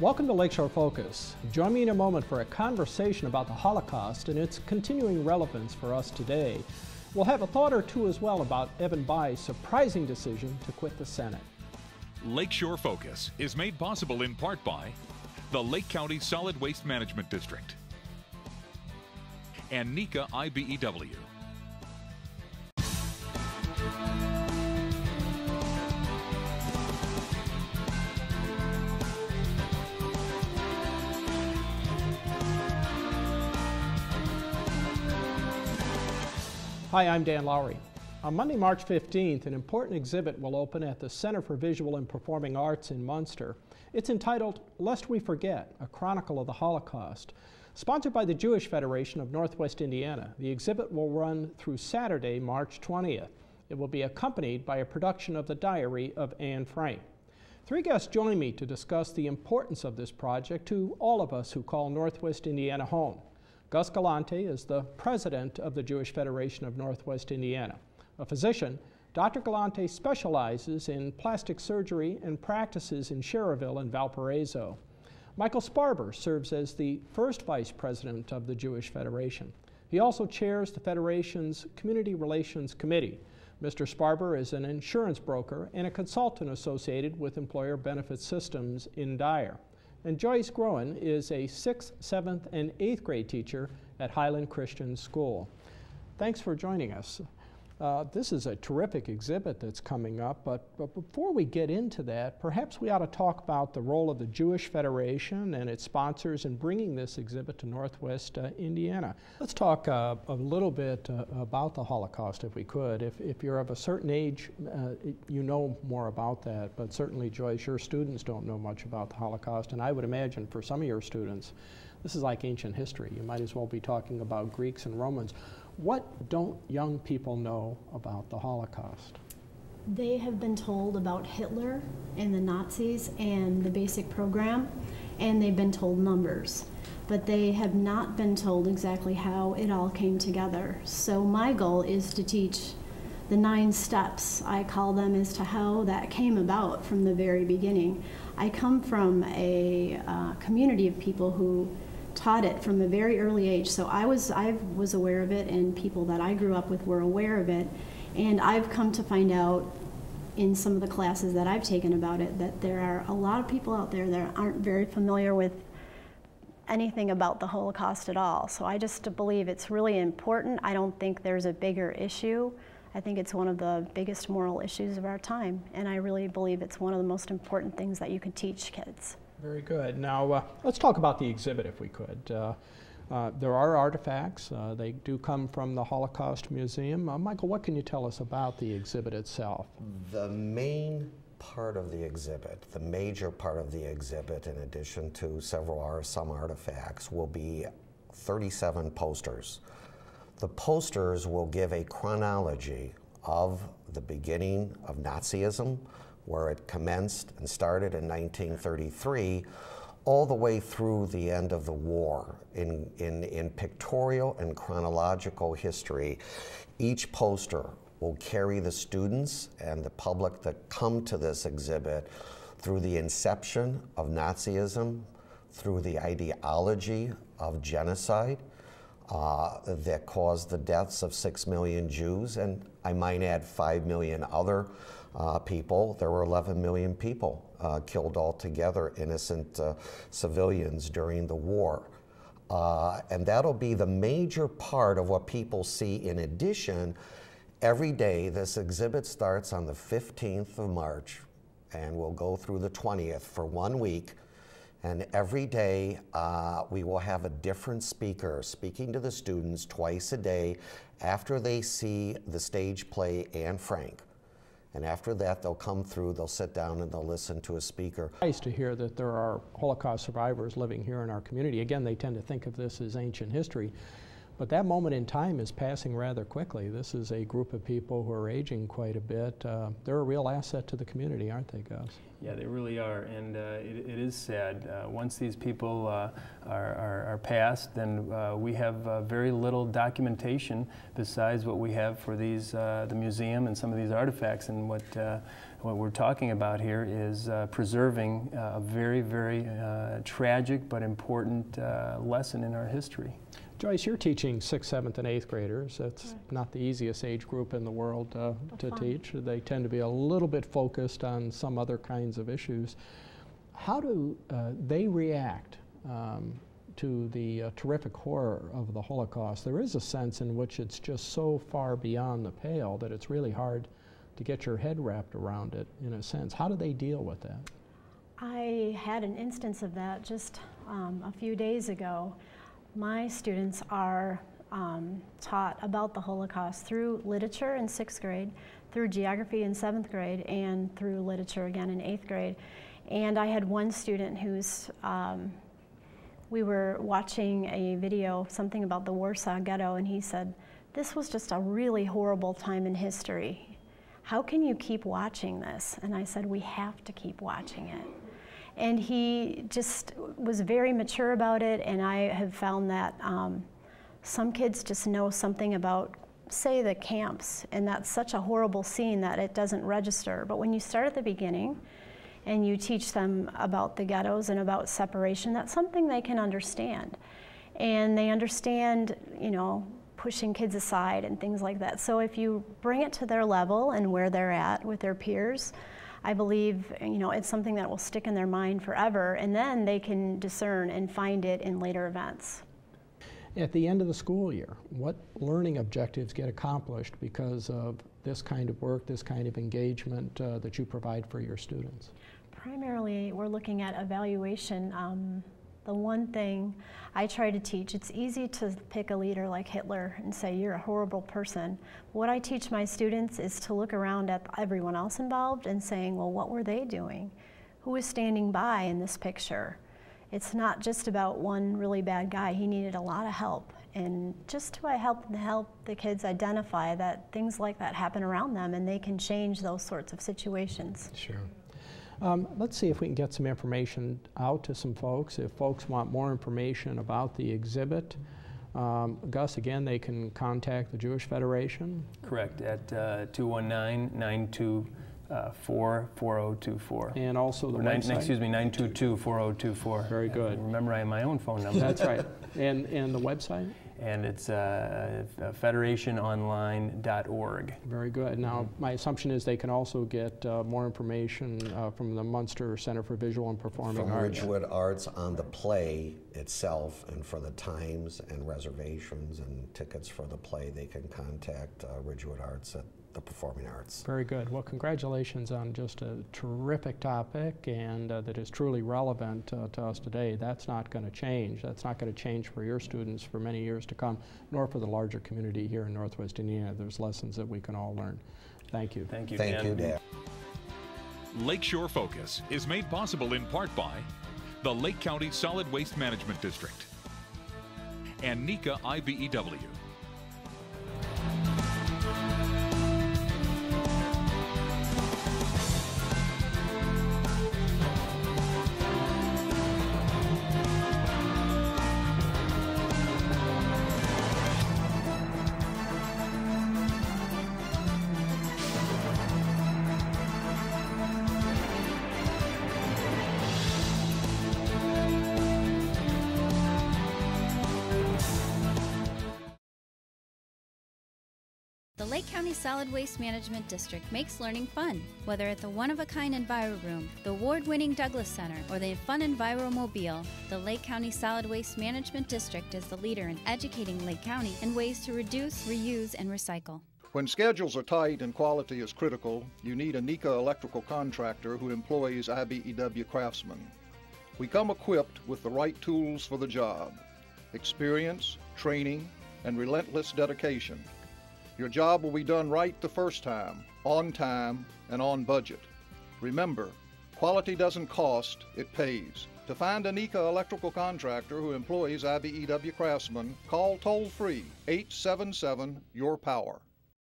Welcome to Lakeshore Focus. Join me in a moment for a conversation about the Holocaust and its continuing relevance for us today. We'll have a thought or two as well about Evan Bayh's surprising decision to quit the Senate. Lakeshore Focus is made possible in part by the Lake County Solid Waste Management District and NECA IBEW. Hi, I'm Dan Lowery. On Monday, March 15th, an important exhibit will open at the Center for Visual and Performing Arts in Munster. It's entitled, Lest We Forget, A Chronicle of the Holocaust. Sponsored by the Jewish Federation of Northwest Indiana, the exhibit will run through Saturday, March 20th. It will be accompanied by a production of the Diary of Anne Frank. Three guests join me to discuss the importance of this project to all of us who call Northwest Indiana home. Gus Galante is the president of the Jewish Federation of Northwest Indiana. A physician, Dr. Galante specializes in plastic surgery and practices in Schererville and Valparaiso. Michael Sparber serves as the first vice president of the Jewish Federation. He also chairs the Federation's Community Relations Committee. Mr. Sparber is an insurance broker and a consultant associated with Employer Benefit Systems in Dyer. And Joyce Groen is a 6th, 7th, and 8th grade teacher at Highland Christian School. Thanks for joining us. This is a terrific exhibit that's coming up, but before we get into that, perhaps we ought to talk about the role of the Jewish Federation and its sponsors in bringing this exhibit to Northwest Indiana. Let's talk a little bit about the Holocaust, if we could. If you're of a certain age, you know more about that, but certainly, Joyce, your students don't know much about the Holocaust, and I would imagine for some of your students, this is like ancient history. You might as well be talking about Greeks and Romans. What don't young people know about the Holocaust? They have been told about Hitler and the Nazis and the basic program, and they've been told numbers. But they have not been told exactly how it all came together. So my goal is to teach the 9 steps, I call them, as to how that came about from the very beginning. I come from a community of people who taught it from a very early age, so I was aware of it, and people that I grew up with were aware of it, and I've come to find out in some of the classes that I've taken about it that there are a lot of people out there that aren't very familiar with anything about the Holocaust at all. So I just believe it's really important. I don't think there's a bigger issue. I think it's one of the biggest moral issues of our time, and I really believe it's one of the most important things that you can teach kids. Very good. Now, let's talk about the exhibit, if we could. There are artifacts. They do come from the Holocaust Museum. Michael, what can you tell us about the exhibit itself? The main part of the exhibit, the major part of the exhibit, in addition to some artifacts, will be 37 posters. The posters will give a chronology of the beginning of Nazism, where it commenced and started in 1933, all the way through the end of the war. In pictorial and chronological history, each poster will carry the students and the public that come to this exhibit through the inception of Nazism, through the ideology of genocide that caused the deaths of 6 million Jews, and I might add 5 million other people. There were 11 million people killed altogether, innocent civilians during the war. And that'll be the major part of what people see. In addition, every day, this exhibit starts on the 15th of March and will go through the 20th for 1 week. And every day, we will have a different speaker speaking to the students twice a day after they see the stage play Anne Frank. And after that, they'll come through, they'll sit down, and they'll listen to a speaker. Nice to hear that there are Holocaust survivors living here in our community. Again, they tend to think of this as ancient history, but that moment in time is passing rather quickly. This is a group of people who are aging quite a bit. They're a real asset to the community, aren't they, Gus? Yeah, they really are, and it is sad. Once these people are passed, then we have very little documentation besides what we have for these the museum and some of these artifacts. And What we're talking about here is preserving a very, very tragic but important lesson in our history. Joyce, you're teaching 6th, 7th, and 8th graders. That's not the easiest age group in the world to teach. They tend to be a little bit focused on some other kinds of issues. How do they react to the terrific horror of the Holocaust? There is a sense in which it's just so far beyond the pale that it's really hard to get your head wrapped around it, in a sense. How do they deal with that? I had an instance of that just a few days ago. My students are taught about the Holocaust through literature in 6th grade, through geography in 7th grade, and through literature again in 8th grade. And I had one student who's, we were watching a video, something about the Warsaw Ghetto, and he said, "This was just a really horrible time in history. How can you keep watching this?" And I said, "We have to keep watching it." And he just was very mature about it, and I have found that some kids just know something about, say, the camps, and that's such a horrible scene that it doesn't register. But when you start at the beginning and you teach them about the ghettos and about separation, that's something they can understand. And they understand, you know, pushing kids aside and things like that. So if you bring it to their level and where they're at with their peers, I believe, you know, it's something that will stick in their mind forever, and then they can discern and find it in later events. At the end of the school year, what learning objectives get accomplished because of this kind of work, this kind of engagement that you provide for your students? Primarily, we're looking at evaluation. The one thing I try to teach, it's easy to pick a leader like Hitler and say, "You're a horrible person." What I teach my students is to look around at everyone else involved and saying, well, what were they doing? Who was standing by in this picture? It's not just about one really bad guy. He needed a lot of help. And just to help the kids identify that things like that happen around them and they can change those sorts of situations. Sure. Let's see if we can get some information out to some folks. If folks want more information about the exhibit, Gus, again, they can contact the Jewish Federation. Correct, at 219-924-4024. And also the website. Excuse me, 922-4024. Very good. Remember my own phone number. That's right. And the website? And it's federationonline.org. Very good. Now, my assumption is they can also get more information from the Munster Center for Visual and Performing Arts. From Ridgewood Arts on the play itself, and for the times and reservations and tickets for the play, they can contact Ridgewood Arts at the Performing Arts. Very good. Well, congratulations on just a terrific topic, and that is truly relevant to us today. That's not going to change. That's not going to change for your students for many years to come, nor for the larger community here in Northwest Indiana. There's lessons that we can all learn. Thank you. Thank you, Dan. Thank you, Dan. Lakeshore Focus is made possible in part by the Lake County Solid Waste Management District and NECA IBEW. The Lake County Solid Waste Management District makes learning fun. Whether at the one-of-a-kind Enviro Room, the award-winning Douglas Center, or the Fun Enviromobile, the Lake County Solid Waste Management District is the leader in educating Lake County in ways to reduce, reuse, and recycle. When schedules are tight and quality is critical, you need a NECA electrical contractor who employs IBEW craftsmen. We come equipped with the right tools for the job: experience, training, and relentless dedication. Your job will be done right the first time, and on budget. Remember, quality doesn't cost, it pays. To find a NECA electrical contractor who employs IBEW craftsmen, call toll-free 877-YOUR-POWER.